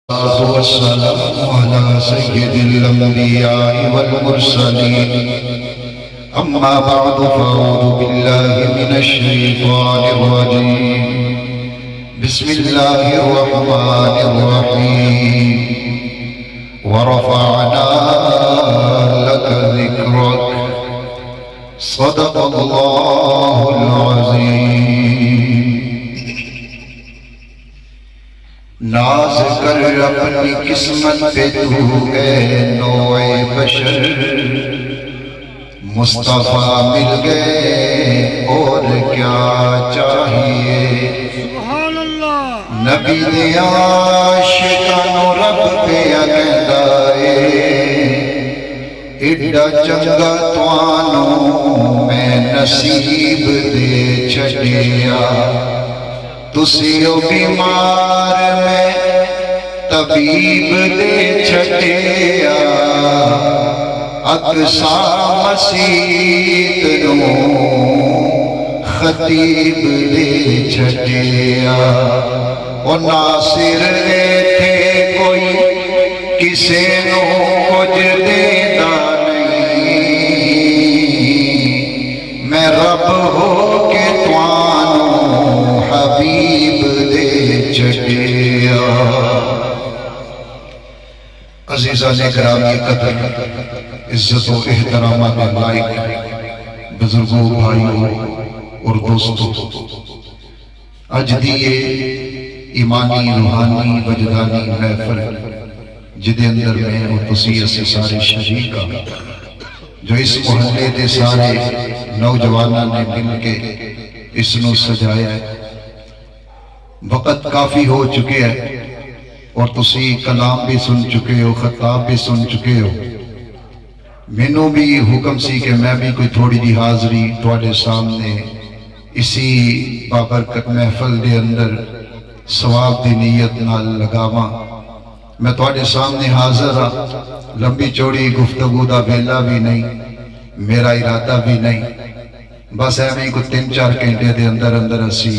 والسلام على سيد الأنبياء والمرسلين أما بعد فأعوذ بالله من الشيطان الرجيم بسم الله الرحمن الرحيم ورفعنا لك ذكرك صدق الله العظيم ناز کر اپنی قسمت پہ تو اے نوع بشر مصطفیٰ مل گئے اور کیا چاہیے سبحان اللہ نبی دے عاشقانو رب پہ اگندائے ایڈا چنگا توانو میں نصیب دے چھڑیا تسیو بیمار میں طبیب دے چھٹیا اقصا مسیت نو خطیب دے چھٹیا اور ناصر دے تھے کوئی کسے نو کچھ دینا نہیں میں رب ہو کے توانو حبیب دے چھٹیا عزیزان اکرامی قدر عزت و احترامات لائق بزرگوں بھائیوں اور دوستوں اج دیئے ایمانی روحانی وجدانی محفل جدے اندر میں اور تسی اسے سارے شریکہ جو اس محلے دے سارے نوجوانہ نے مل کے اس نو سجایا ہے وقت کافی ہو چکے ہیں اور تسی کلام بھی سن چکے ہو خطاب بھی سن چکے ہو مینوں بھی حکم سی کہ میں بھی کوئی تھوڑی دی حاضری تواڈے سامنے اسی بابرکت محفل دے اندر ثواب دی نیت نال لگاواں میں تواڈے سامنے حاضر ہاں لمبی چوڑی گفتگو دا ویلا بھی نہیں میرا ارادہ بھی نہیں بس ایویں کو 3-4 گھنٹے دے اندر اندر اسی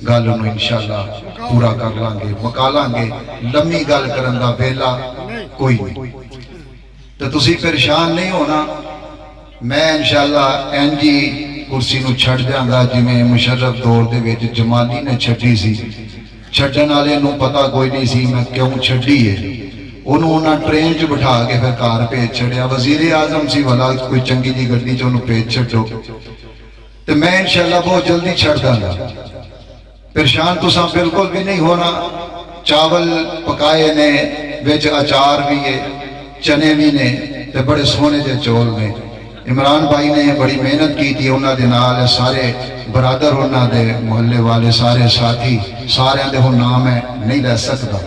گالوں نو انشاءاللہ پورا کر لانگے مکا لانگے لمبی گال کرن دا ویلا کوئی نہیں تو تسی پریشان نہیں ہونا میں انشاءاللہ انجی کرسی نو چھڑ جاندہ جی میں مشرف دور دے ویچ جمالی نے چھٹی سی چھڑن آلے نو پتا کوئی نہیں سی میں کیوں چھڑی ہے انہوں نے ٹرین چ بٹھا کے پھر کار پہ چھڑیا وزیر اعظم سی والا کوئی چنگی جی گڈی چ انہوں پہ چھڑو تو میں انشاءاللہ بہت جلدی چھڑ داں پریشان تو ساں بالکل بھی نہیں ہونا چاول پکائے نے ویچ اچار بھی ہے چنے بھی نے تے بڑے سونے دے چول نے عمران بھائی نے بڑی محنت کی تھی انہاں دے نال سارے برادر انہاں دے محلے والے سارے ساتھی سارے دے ہو نام ہے نہیں رہ سکتا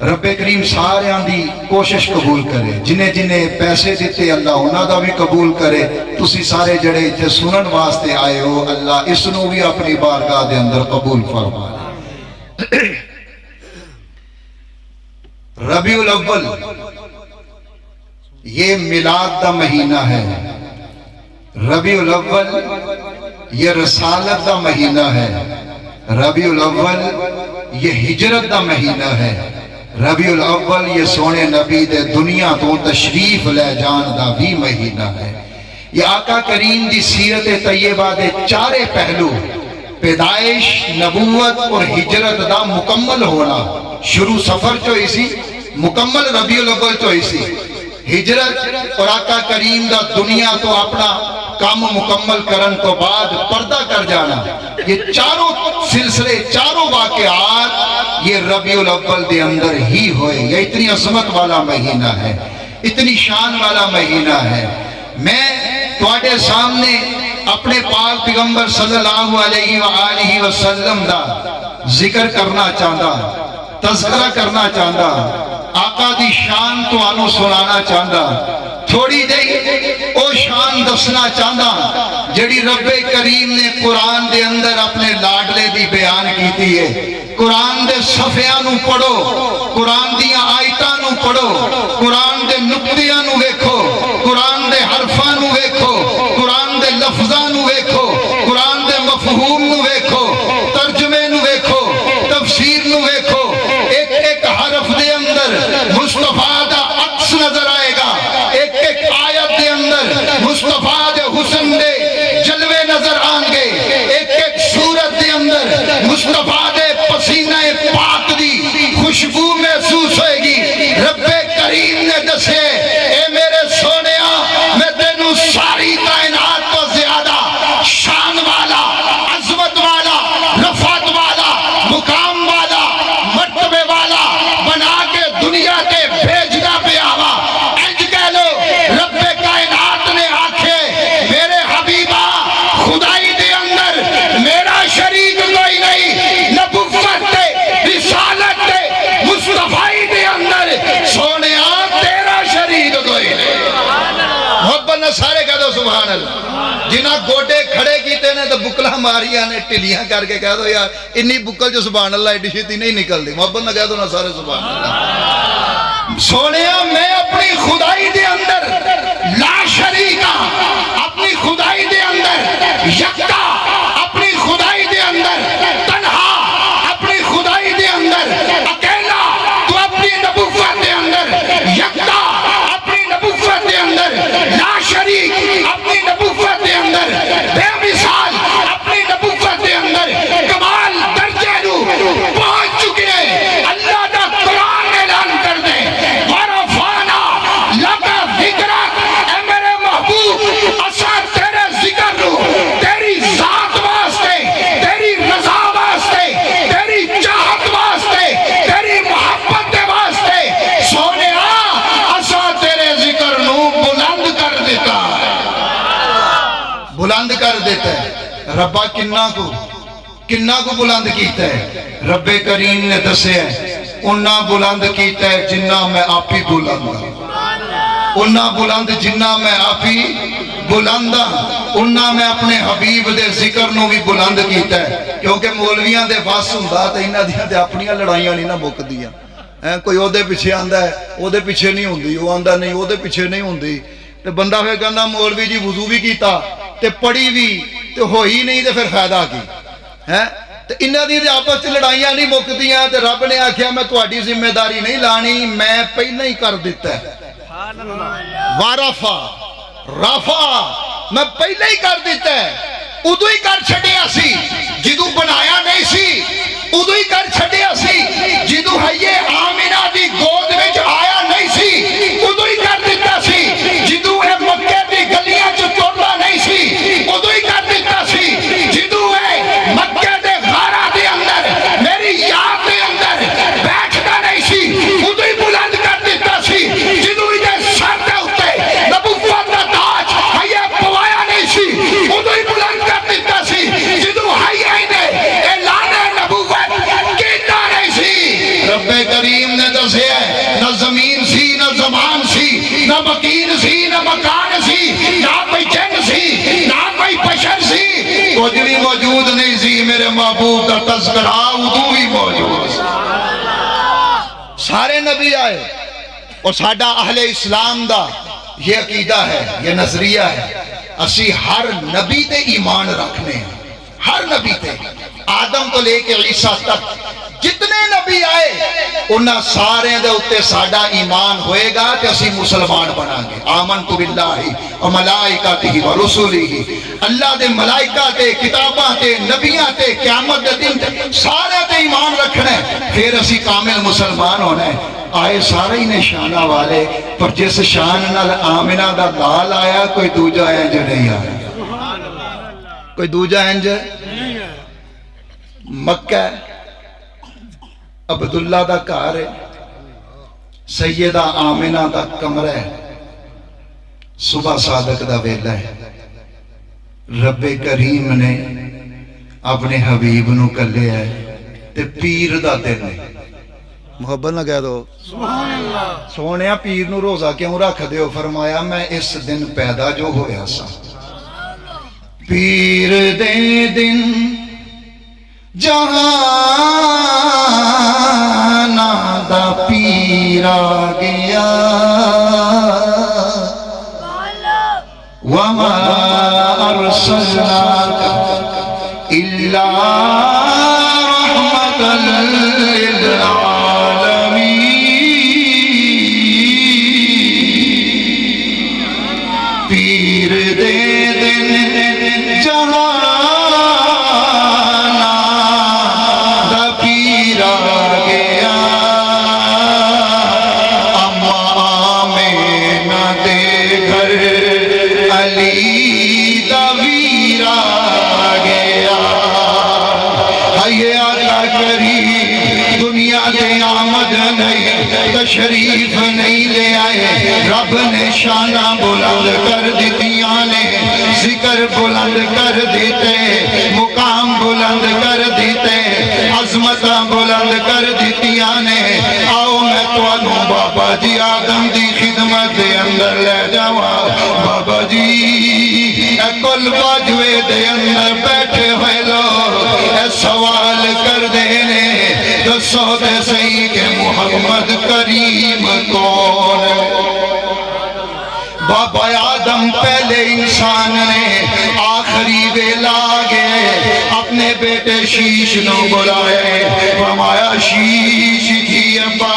رب کریم سارے دی کوشش قبول کرے جنہیں جنہیں پیسے دیتے اللہ انہاں دا بھی قبول کرے تسی سارے جڑے اتھے سنن واسطے آئے ہو اللہ اس نو بھی اپنی بارگاہ دے اندر قبول فرمائے ربیع الاول یہ میلاد دا مہینہ ہے ربیع الاول یہ رسالت دا مہینہ ہے ربیع الاول یہ ہجرت دا مہینہ ہے ربیع الاول یہ سونے نبی دے دنیا تو تشریف لے جان دا بھی مہینہ ہے یہ آقا کریم دی سیرت طیبہ دے چارے پہلو پیدائش نبوت اور ہجرت دا مکمل ہونا شروع سفر جو اسی مکمل ربیع الاول جو اسی ہجرت اور آقا کریم دا دنیا تو اپنا کام مکمل کرن تو بعد پردہ کر جانا یہ چاروں سلسلے چاروں واقعات یہ ربیع الاول دے اندر ہی ہوئے یہ اتنی عظمت والا مہینہ ہے اتنی شان والا مہینہ ہے میں تواڈے سامنے اپنے پاک پیغمبر صلی اللہ علیہ وآلہ وسلم دا ذکر کرنا چاہتا تذکرہ کرنا چاہتا آقا دی شان تو آنو سنانا چاہتا تھوڑی دے او شان دسنا چاہتا جڑی رب کریم نے قرآن دے اندر اپنے لاڈلے دی بیان کی تھی ہے قرآن دے صفحیاں نو پڑھو قرآن دیاں آیتاں نو پڑھو قرآن دے نقطیاں نو ویکھو قرآن دے حرفاں نو ویکھو قرآن دے لفظاں نو ویکھو قرآن دے مفہوم نو ویکھو ترجمے نو ویکھو تفسیر نو ویکھو ایک ایک حرف دے خوشبو محسوس ہوئے گی. رب کریم نے دسے اے میرے سونیا میں تینوں ساری کائنات تو زیادہ شان والا, عظمت والا, رفعت والا, مقام والا, مرتبے والا بنا کے دنیا کے بھیجنا پہ آوا. انج کہہ لو رب کائنات نے آکھے میرے حبیبہ خدائی دے اندر میرا شریک کوئی نہیں, نبوت دے رسالت دے مصطفی دے اندر سونیا تیرا شریک کوئی نہیں. محبت نہ سارے کہہ دو سبحان اللہ. جنہ گوڈے کھڑے کیتے نے تو بکلا ماریاں نے ٹلیاں کر کے کہہ دو یار انی بکل جو سبحان اللہ ایڈی چھتی نہیں نکل دی. محبت نہ کہہ دو نہ سارے سبحان اللہ. سونیا میں اپنی خدائی دے اندر لا شریکہ, اپنی خدائی دے اندر یکتا, اپنی خدائی دے اندر تنہا, اپنی خدائی دے اندر اکیلا. تو اپنی نبوت دے اندر یکتا, اپنی نبوت دے اندر لا شریک, اپنی نبوت دے اندر بے مثال, اپنی نبوت دے اندر کمال درجے نو پہنچ چکے ہیں. اللہ دا قرآن اعلان کر دے ورفعنا لک ذکرک, اے میرے محبوب اساں تیرے ذکر نو تیری ذات واسطے, تیری رضا واسطے, تیری چاہت واسطے, تیری محبت دے واسطے سونیا اساں تیرے ذکر نو بلند کر دیتا ہے, بلند کر دیتا ہے. ربا کنہ کو بلند کیتا ہے. رب کریم نے دسے ہے انہاں بلند کیتا ہے جنہ میں آپ ہی بلند ہوں, انہاں بلند جنہ میں آپ ہی بلند ہوں. انہاں میں اپنے حبیب دے ذکر نو بھی بلند کیتا ہے. کیونکہ مولویاں دے واس ہوندا تے انہاں دیاں تے اپنیاں لڑائیاں نہیں نہ مکدیاں. کوئی او دے پیچھے آندا ہے او دے پیچھے نہیں ہوندی, او آندا نہیں او دے پیچھے نہیں ہوندی. تے بندہ ہوئے کہندا مولوی جی وضو بھی کیتا تے پڑھی بھی تے ہوئی نہیں تے پھر فائدہ کی ہے. تے انہاں دی آپس وچ لڑائیاں نہیں مکدیاں. تے رب نے آکھیا میں تہاڈی ذمہ داری نہیں لانی, میں پہلے ہی کر دیتا ہے. وارفا رفا میں پہلے ہی کر دیتا ہے. ادو ہی کر چھڈیا سی جدو بنایا نہیں سی, ادو ہی کر چھڈیا سی جدو حیے آمنہ دی گود وچ آیا نہیں سی, ادو ہی کر دیتا سی جدو اے مکے دی گلیاں چ ٹردا نہیں سی, ادو ہی کر دیتا سی جدو اے مکے دے غارہ دے اندر میری یاد دے اندر بیٹھدا نہیں سی, ادو ہی بلند کر دیتا سی جدو ہی دے سر دے اوتے نبوت دا تاج حیے پوایا نہیں سی, ادو ہی بلند کر دیتا سی جدو حیے نے اعلان نبوت کیتا نہیں سی. رب کریم نے دسے ہے نہ زمین سی, نہ زمان سی, نہ مکین سی, نہ مکان سی, نہ کوئی جن سی, نہ کوئی بشر سی, کچھ بھی موجود نہیں سی. میرے محبوب کا تذکرہ ادو ہی موجود سی. سارے نبی آئے اور ساڈا اہل اسلام دا یہ عقیدہ ہے, یہ نظریہ ہے, اسی ہر نبی تے ایمان رکھنے ہیں. ہر نبی تے آدم تو لے کے عیسیٰ تک جتنے نبی آئے انہاں سارے دے اتے ساڈا ایمان ہوئے گا کہ اسی مسلمان بنا گے. آمنت باللہ و ملائکتہ و رسولہ, اللہ دے ملائکہ تے, کتاباں تے, نبیاں تے, قیامت دے دن تے سارے تے ایمان رکھنا ہے, پھر اسی کامل مسلمان ہونا ہے. آئے سارے ہی نے شانہ والے, پر جس شان نال آمنہ دا لال آیا کوئی دوجہ انج نہیں آیا, کوئی دوجہ انج مکہ عبداللہ دا گھر ہے, سیدہ آمنہ دا کمرہ ہے, صبح صادق دا ویلا ہے. رب کریم نے اپنے حبیب نو کلے ہے تے پیر دا دن ہے. محبت نہ کہہ دو سبحان اللہ. سونیا پیر نو روزہ کیوں رکھ دیو؟ فرمایا میں اس دن پیدا جو ہویا سا, پیر دے دن جہاں دا پیر آ گیا, وما ارسلناک الا رحمتا للعالمین. پیر دے دن جہاں دا پیر آ گیا, تشریف نہیں لے آئے، رب نے شانہ بلند کر دیتیاں نے، ذکر بلند کر دیتے، مقام بلند کر دیتے، عظمتاں بلند کر دیتیاں نے۔ آؤ میں توانوں بابا جی آدم دی خدمت دے اندر لے جاواں۔ بابا جی اے کل باجوے دے اندر بیٹھے ہوئے لوگ اے سوال کر دینے، دسو دے صحیح کہ محمد کریم کون ہے؟ بابا آدم پہلے انسان نے آخری ویلا گئے اپنے بیٹے شیش نو بلائے، فرمایا شیش جی ابا،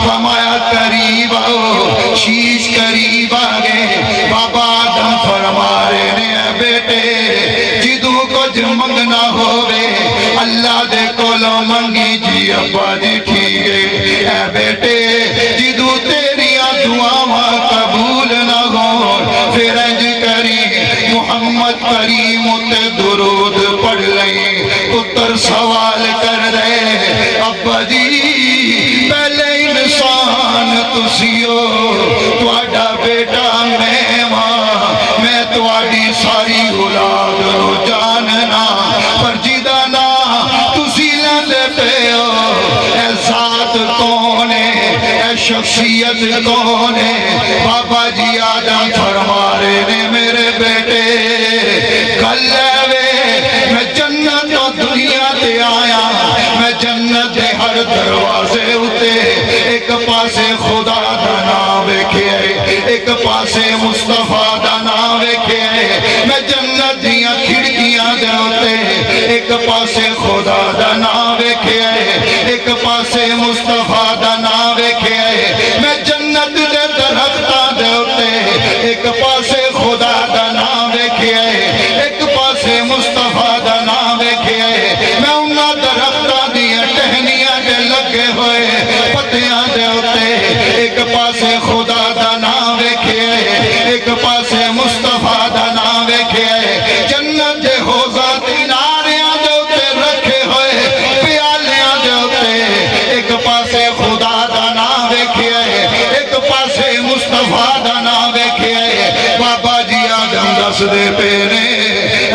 فرمایا قریب آؤ، شیش قریب آگئے۔ بابا آدم فرما رہے نے اے بیٹے جدوں کچھ منگنا ہوئے اللہ دے کولوں منگی جی ابا جی ٹھیک ہے۔ اے بیٹے جدوں تیریاں دعاواں قبول نہ ہو پھر انج کری محمد کریم تے درود پڑھ لئی۔ پتر سوال کر رہے ابا جی پہلے انسان تسیو، تواڈا بیٹا میں ماں، میں تواڈی ساری اولاد نو جاننا، پر جدا نا تسی لیندے پے ہو اے ذات کون ہے، اے شخصیت کون ہے؟ بابا جی آدم فرما رہے نے میرے بیٹے کل لے میں جنت و دنیا تے آیا، میں جنت دے ہر دروازے ہوتے ایک پاسے خدا دا نام ویکھے، ایک پاسے مصطفیٰ دا نام ویکھے، میں جنت دیاں کھڑکیاں دے ہوتے ایک پاسے خدا دا نام ویکھے، ایک پاسے مصطفیٰ دا نام ویکھے، میں جنت دے درختاں دے ہوتے ایک پاسے خدا دا نام ویکھے، ایک پاسے مصطفیٰ دا نام ویکھے، میں انہاں درختاں دیاں ٹہنیاں دے لگے ہوئے پتیاں دے ہوتے ایک پاسے خدا دا نام ویکھے، ایک پاسے مصطفیٰ دا نام ویکھے، جنت دے حوضاں کناریاں دے ہوتے رکھے ہوئے پیالیاں دے ہوتے ایک پاسے خدا دا نام ویکھے، ایک پاسے مصطفیٰ دا نام ویکھے۔ بابا جی آدم دس دے پینے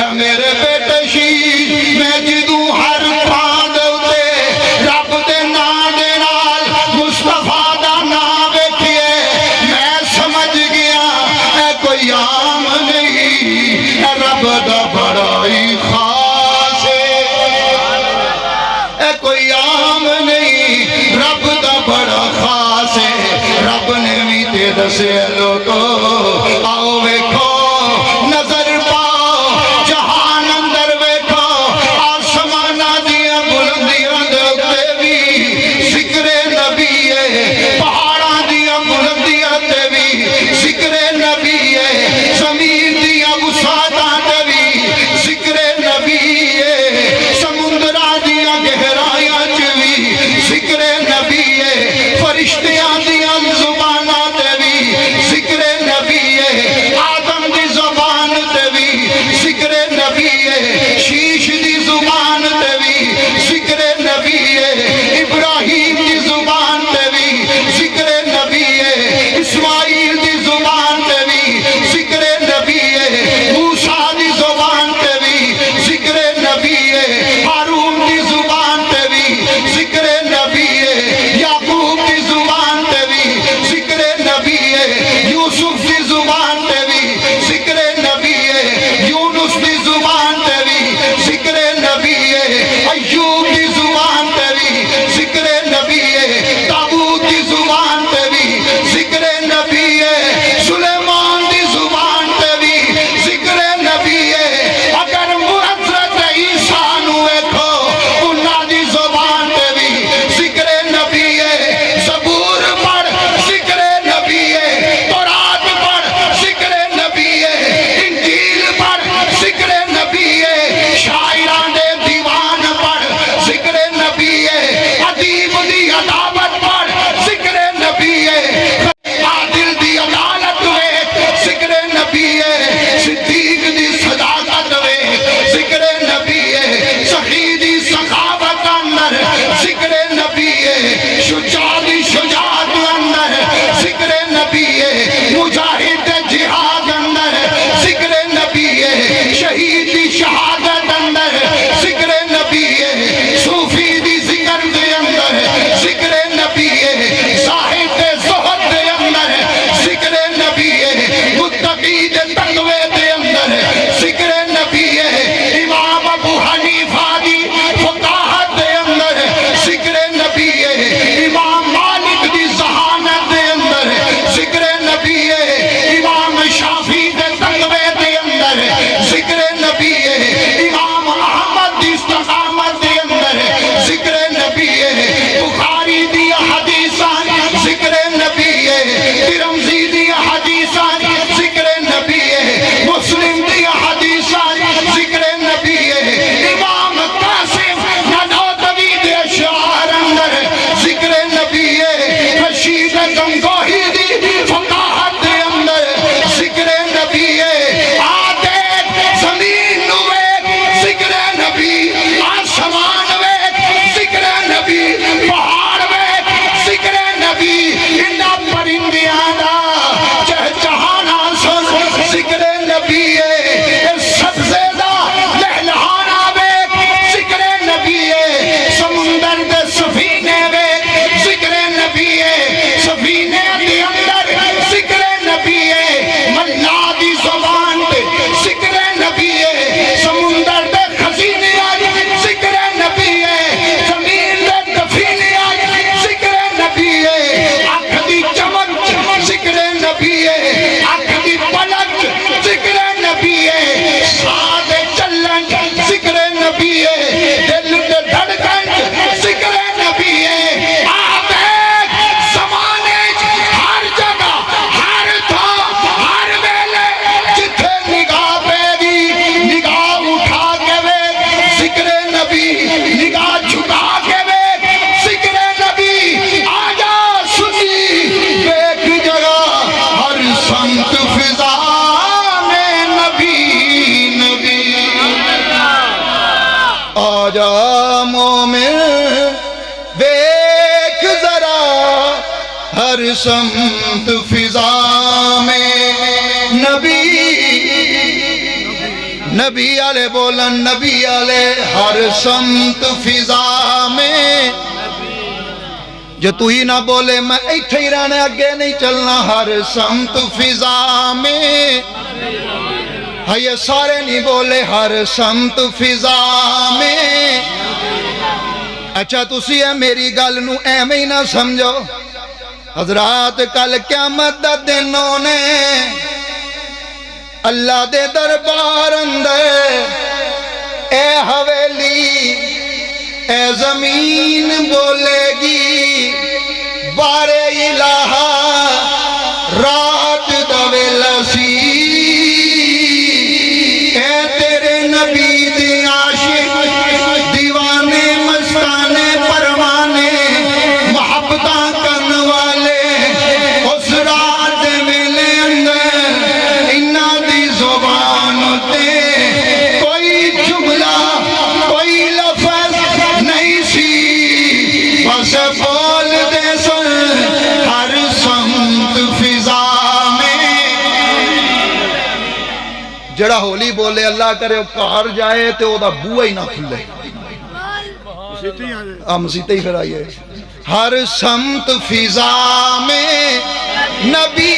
اے میرے بیٹے شیش میں جدوں ہر تھاں دے ہوتے رب دے نام دے نال مصطفیٰ دا نام ویکھے، میں سمجھ گیا اے کوئی عام نہیں، اے رب دا بڑا ہی خاص ہے، اے کوئی عام نہیں، رب دا بڑا خاص ہے۔ رب نے بھی تے دسے لوگو آؤ ویکھو نظر پاؤ جہان اندر ویکھو، آسمانہ دیا بلندیاں دے اتے بھی ذکر نبی ہے، پہاڑاں دیا بلندیاں تے بھی ذکر نبی ہے، زمین دیا وسعتاں تے بھی ذکر نبی ہے، سمندراں دیا گہرائیاں چ بھی ذکر نبی ہے، فرشتیاں دیا زباناں تے بھی ذکر نبی ہر سمت فضا میں نبی والے بولن، نبی والے ہر سمت فضا میں. جو تو ہی نہ بولے میں ایتھے ہی رہنے، اگے نہیں چلنا. ہر سمت فضا میں ہے، یہ سارے نہیں بولے ہر سمت فضا میں. اچھا تسی ہے میری گل نو ایویں ہی نہ سمجھو. حضرات کل قیامت دا دن ہونے اللہ دے دربار اندر اے حویلی اے زمین بولے گی بارے الہ رات دا ویلا سی. اے تیرے نبی دے عاشق دیوانے مستانے پروانے محبتاں کرن والے اس رات دے ویلے اندر انہاں دی زبان تے کوئی جملہ کوئی لفظ نہیں سی، بس بول دے سن ہر سمت فضا میں. جڑا ہولی بولے اللہ کرے کار جائے تے او دا بوئے ہی نہ کھلے. مسیطے ہی پھر آئیے. ہر سمت فضا میں نبی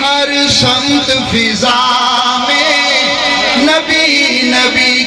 ہر سمت فضا میں نبی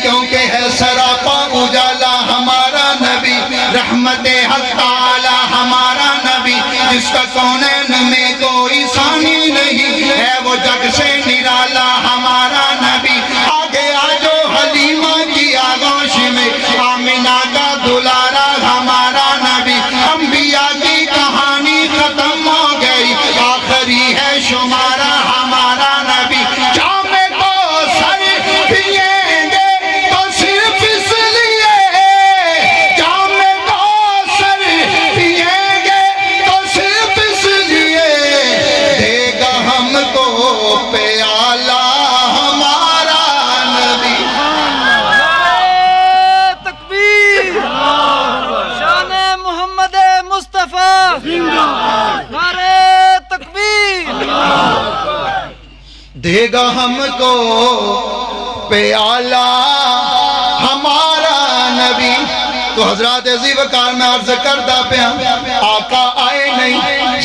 کیونکہ ہے سراپا اجالا ہمارا نبی، رحمت حق تعالی ہمارا نبی، جس کا کونین میں کوئی ثانی نہیں ہے، وہ جگ سے نرالا ہمارا نبی. آگے آجو حلیمہ کی آغوش میں آمینہ کا دلارا ہمارا نبی. انبیاء کی کہانی ختم ہو گئی، آخری ہے شمارا ہمارا نبی. جام کو سر پیئیں گے تو صرف اس لیے، جام کو سر پیئیں گے تو صرف اس لیے، دے گا ہم کو پیالہ ہمارا نبی. تکبیر شان محمد مصطفیٰ، نعرہ تکبیر. دے گا ہم کو پیالہ ہمارا نبی. تو حضرات عزیز وقار میں عرض کردہ پیا، آقا آئے نہیں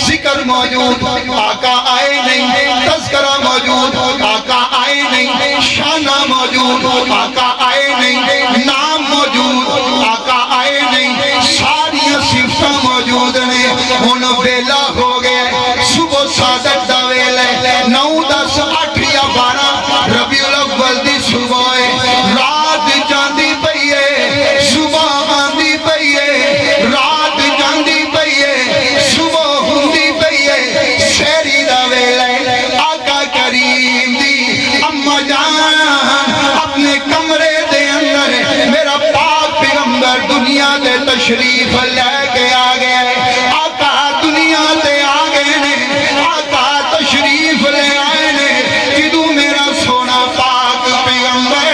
ذکر موجود، آقا آئے نہیں تذکرہ موجود، آقا آئے نہیں شانہ موجود، آقا آئے نہیں نام موجود، آقا آئے نہیں ساری صفتہ موجود نے. ہن ویلا ہو گئے صبح صادق دا ویلے 9 10 8 یا 12 ربیع الاول دی صبح ہے. رات جاندی پئی ہے صبح آندی پئی ہے، رات جاندی پئی ہے صبح ہوندی پئی ہے. شہری دا ویلے آقا کریم دی اماں جان اپنے کمرے دے اندر میرا پاک پیغمبر دنیا دے تشریف لے کے آ گئے. آقا دنیا تے آ گئے نے، آقا تشریف لے آئے نے. جدوں میرا سونا پاک پیغمبر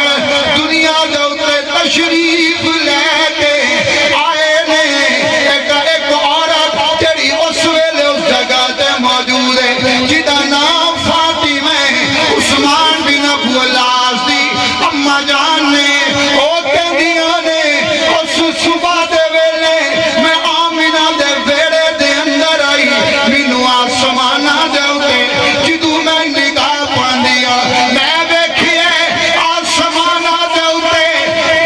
دنیا دے اتے تشریف لے کے آئے نے، ایک عورت جڑی اس ویلے اس جگہ تے موجود ہے جدا نام فاطمہ عثمان بن ابو العاص دی اماں جان نے او کہندیاں نے اس صبح دے ویلے میں آمینہ دے ویڑے دے اندر آئی، مینوں آسمانہ دے اتے جدوں میں نگاہ پاندیا میں ویکھیے آسمانہ دے اتے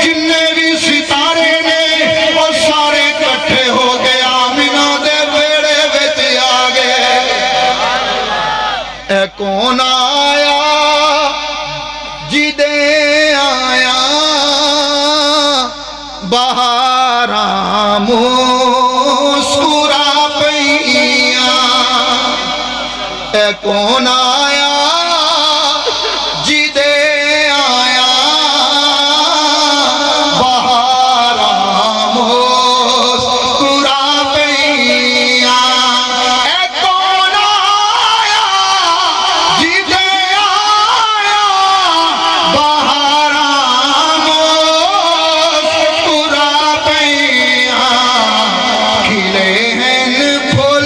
جننے بھی ستارے نے وہ سارے کٹھے ہو گئے آمینہ دے ویڑے وچ آ گئے. اے کون آیا جدے آیا بہاراں مسکرا پئیاں. اے کون آیا جدے آیا بہاراں مسکرا پئیاں. اے کون آیا جدے آیا بہاراں مسکرا پئیاں. کھلے ہیں پھول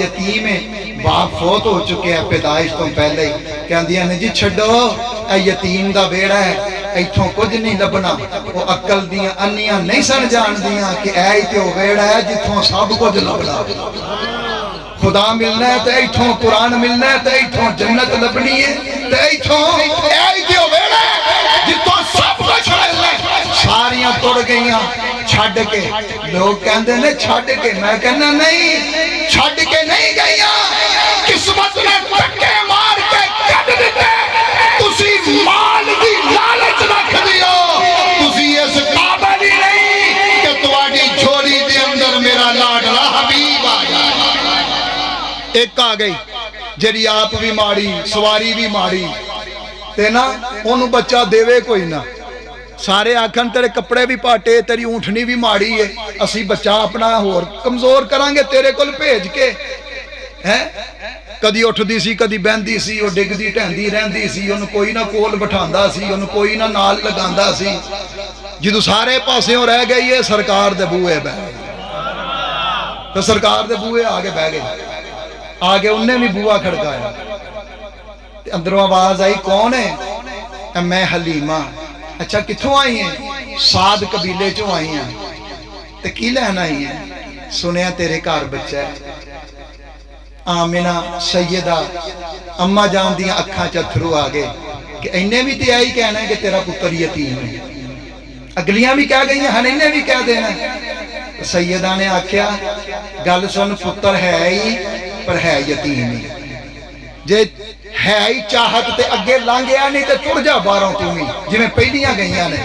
یتیم ہے، باپ فوت ہو چکے ہیں پیدائش تو پہلے ہی، کہندیاں نے جی چھڈو اے یتیم دا بیڑا ہے، ایتھوں کچھ نہیں لبنا۔ وہ عقل دیاں انیاں نہیں سن جان دیاں کہ اے ہی تے وہ بیڑا ہے جتھوں سب کچھ لبنا، خدا ملنا ہے تے ایتھوں، قرآن ملنا ہے تے ایتھوں، جنت لبنی ہے تے ایتھوں، اے ہی تے وہ بیڑا ہے جتھوں سب کچھ ملنا ہے۔ ساریاں توڑ گئیاں چھڈ کے، لوگ کہندے نے چھڈ کے، میں کہنا نہیں، چھڈ کے نہیں گئیاں، قسمت نے دھکے مار کے کڈ دتے۔ تسی مال دی لالچ رکھ دیو، تسی اس قابل ہی نہیں کہ تواڈی جھولی دے اندر میرا لاڈلا حبیب آ جائے۔ ایک آ گئی جڑی آپ بھی ماڑی، سواری بھی ماڑی تے نا اونوں بچہ دیوے کوئی نہ، سارے آکھن تیرے کپڑے بھی پاٹے، تیری اونٹنی بھی ماڑی ہے، اسی بچہ اپنا ہور کمزور کران گے تیرے کول بھیج کے، ہیں کدی اٹھدی سی کدی بہندی سی، وہ ڈگدی ٹہندی رہندی سی، انہوں کوئی نہ کول بٹھاندا سی، انہوں کوئی نہ نال لگاندا سی، جدو سارے پاسیوں رہ گئی ہے سرکار دے بوئے بہ گئی، تو سرکار دے بوئے آگے بہ گئی، آگے انہیں بھی بوا کھڑکایا، اندروں آواز آئی کون ہے؟ میں حلیمہ۔ اچھا کتھوں آئی ہیں؟ سعد قبیلے چوں آئی ہیں، تے کی لین آئی ہیں؟ سنیا تیرے گھر بچہ ہے۔ آمنہ سیدہ اماں جان دیاں اکھاں چتھرو آگے کہ انہیں بھی تے آئی کہنا ہے کہ تیرا پتر یتیم ہے، اگلیاں بھی کہہ گئی ہیں ہن انہیں بھی کہہ دینا۔ سیدہ نے آکھیا گل سن، پتر ہے ہی پر ہے یتیم ہی، جے ہے ہی چاہت تے اگے لانگیا نہیں تے ٹر جا باہروں تمی، جی میں پہلیاں گئیاں نے،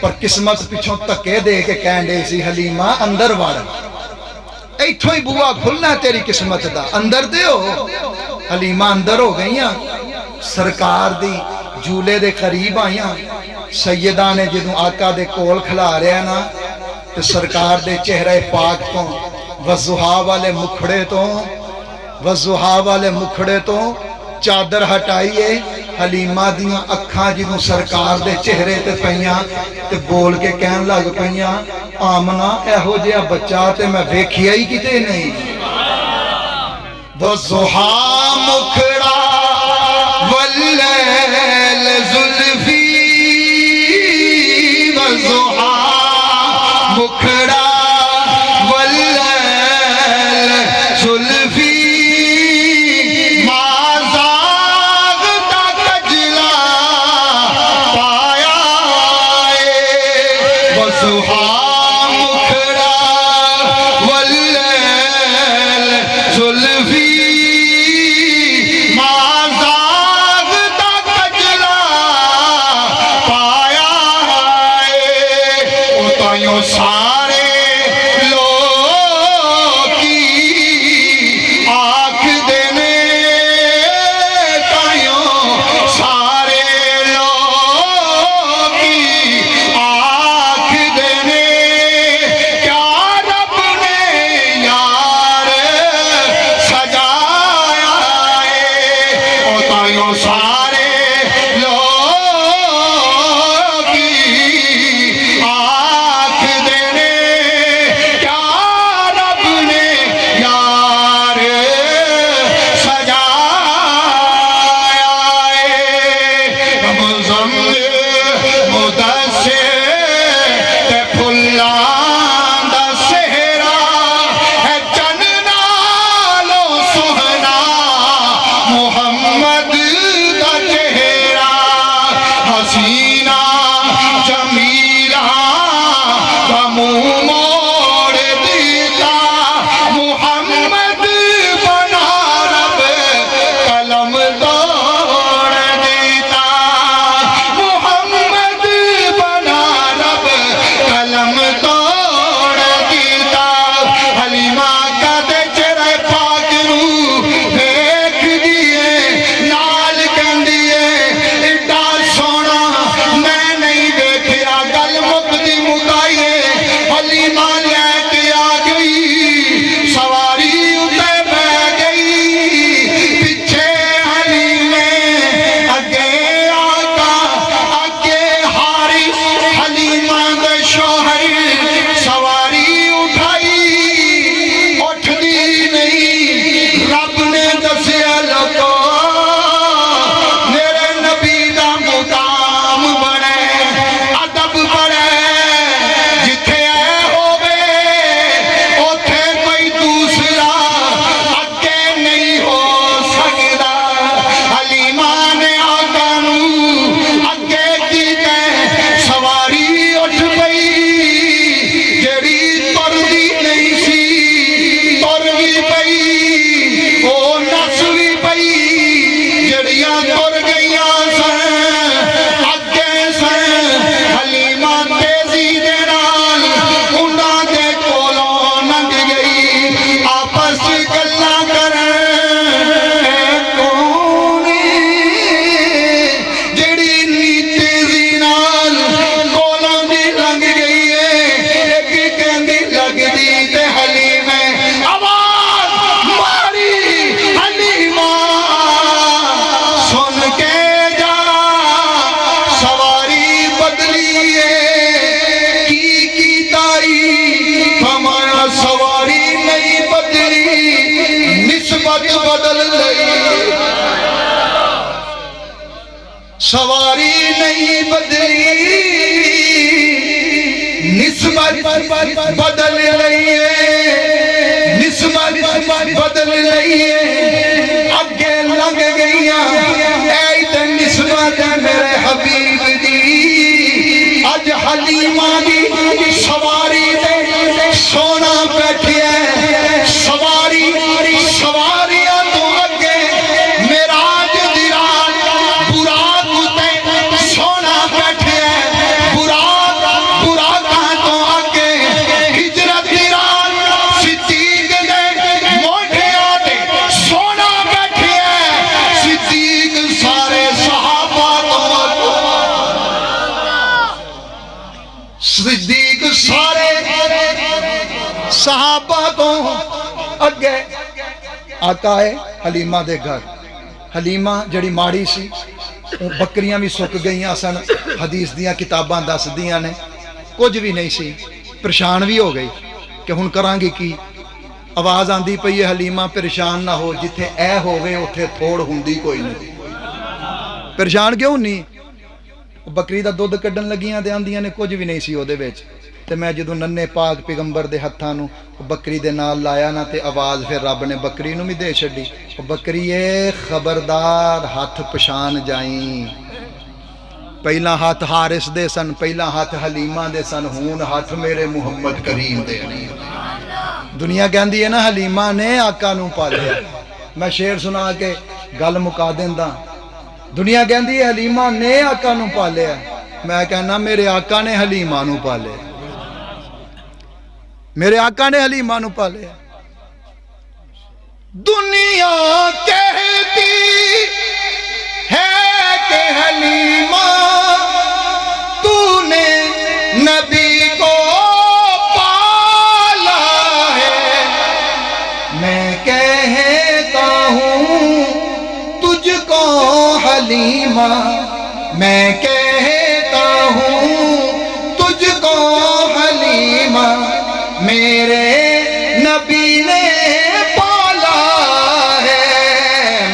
پر قسمت پچھوں تکے دے کے کہن دے سی حلیمہ اندر وڑ، ایتھوں ہی بوا کھلنا تیری قسمت دا، اندر دے ہو۔ حلیمہ اندر ہو گئیاں، سرکار دی جھولے دے قریب آئیاں، سیدہ نے جدوں آقا دے کول کھلا رہے نا تے سرکار دے چہرہ پاک تو وضحا والے مکھڑے تو وضحا والے مکھڑے تو چادر ہٹائیے، حلیمہ دیاں اکھاں جدوں سرکار دے چہرے تے پئیاں تے بول کے کہن لگ پئیاں آمنہ ایہو جہا بچہ تے میں ویکھیا ہی کتے نہیں۔ وضحا مکھڑا واللیل زلفی، وضحا مکھڑا واللیل زلفی، سواری نہیں بدلی نسبت بدل رہی ہے، نسبت بدل رہی ہے، اگے لنگ گئیاں اے تے نسبت میرے حبیب دی، اج حلیمہ دی سواری تے سونا بیٹھے ہے، سواری سواریاں تو اگے میراج دی رات براق تے سونا بیٹھے ہے، براقاں تو اگے ہجرت دی رات صدیق دے موڈھیاں تے سونا بیٹھے ہے، صدیق سارے صحابہ صدیق سارے صحابہ تو اگے آقا ہے حلیمہ دے گھر۔ حلیمہ جڑی ماڑی سی بکریاں بھی سک گئیاں سن، حدیث دیاں کتاباں دس دیاں نے، کچھ بھی نہیں سی، پریشان بھی ہو گئی کہ ہن کرانگی کی۔ آواز آندی پئی ہے حلیمہ پریشان نہ ہو، جتھے اے ہووے اتھے تھوڑ ہوندی کوئی نہیں۔ پریشان کیوں نہیں؟ بکری دا دودھ کڈن لگیاں تے آندیاں نے کچھ بھی نہیں سی او دے وچ، تے میں جدوں ننے پاک پیغمبر دے ہتھاں نو بکری دے نال لایا نا تے آواز پھر رب نے بکری نو بھی دے چھڈی، بکری اے خبردار ہاتھ پچھان جائیں۔ پہلا ہاتھ حارث دے سن، پہلا ہاتھ حلیمہ دے سن، ہون ہاتھ میرے محمد کریم دے نہیں۔ دنیا کہندی ہے نا حلیمہ نے آقا نو پالیا، میں شعر سنا کے گل مکا دیندا۔ دنیا کہندی ہے حلیمہ نے آقا نو پالیا، میں کہنا میرے آقا نے حلیمہ نو پالیا، میرے آقا نے حلیمہ نو پالیا۔ دنیا کہتی ہے کہ حلیمہ تو نے نبی کو پالا ہے، میں کہتا ہوں تجھ کو حلیمہ، میں کہتا ہوں تجھ کو حلیمہ، میرے نبی نے پالا ہے،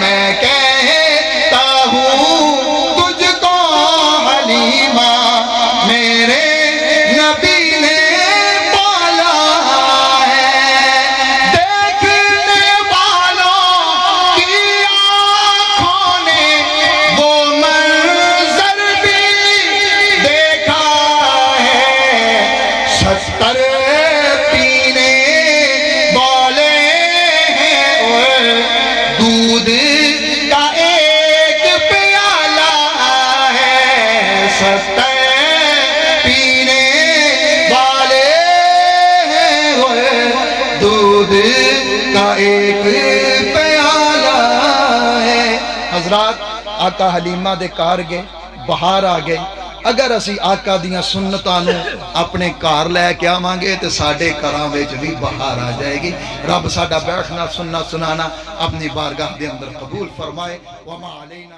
میں کہتا ہوں تجھ کو حلیمہ، میرے نبی نے پالا ہے۔ دیکھنے والوں کی آنکھوں نے وہ منظر بھی دیکھا ہے، 70 پینے والے ہیں، دودھ کا ایک پیالہ ہے، 70 پینے والے ہیں، دودھ کا ایک پیالہ ہے۔ حضرات آقا حلیمہ دے کار گئے، بہار آ گئی۔ اگر اسی آقا دیاں سنتاں نو اپنے کار لے کے آواں گے تے ساڈے گھراں وچ بھی بہار آ جائے گی۔ رب ساڈا بیٹھنا سننا سنانا اپنی بارگاہ دے اندر قبول فرمائے۔ وما علینا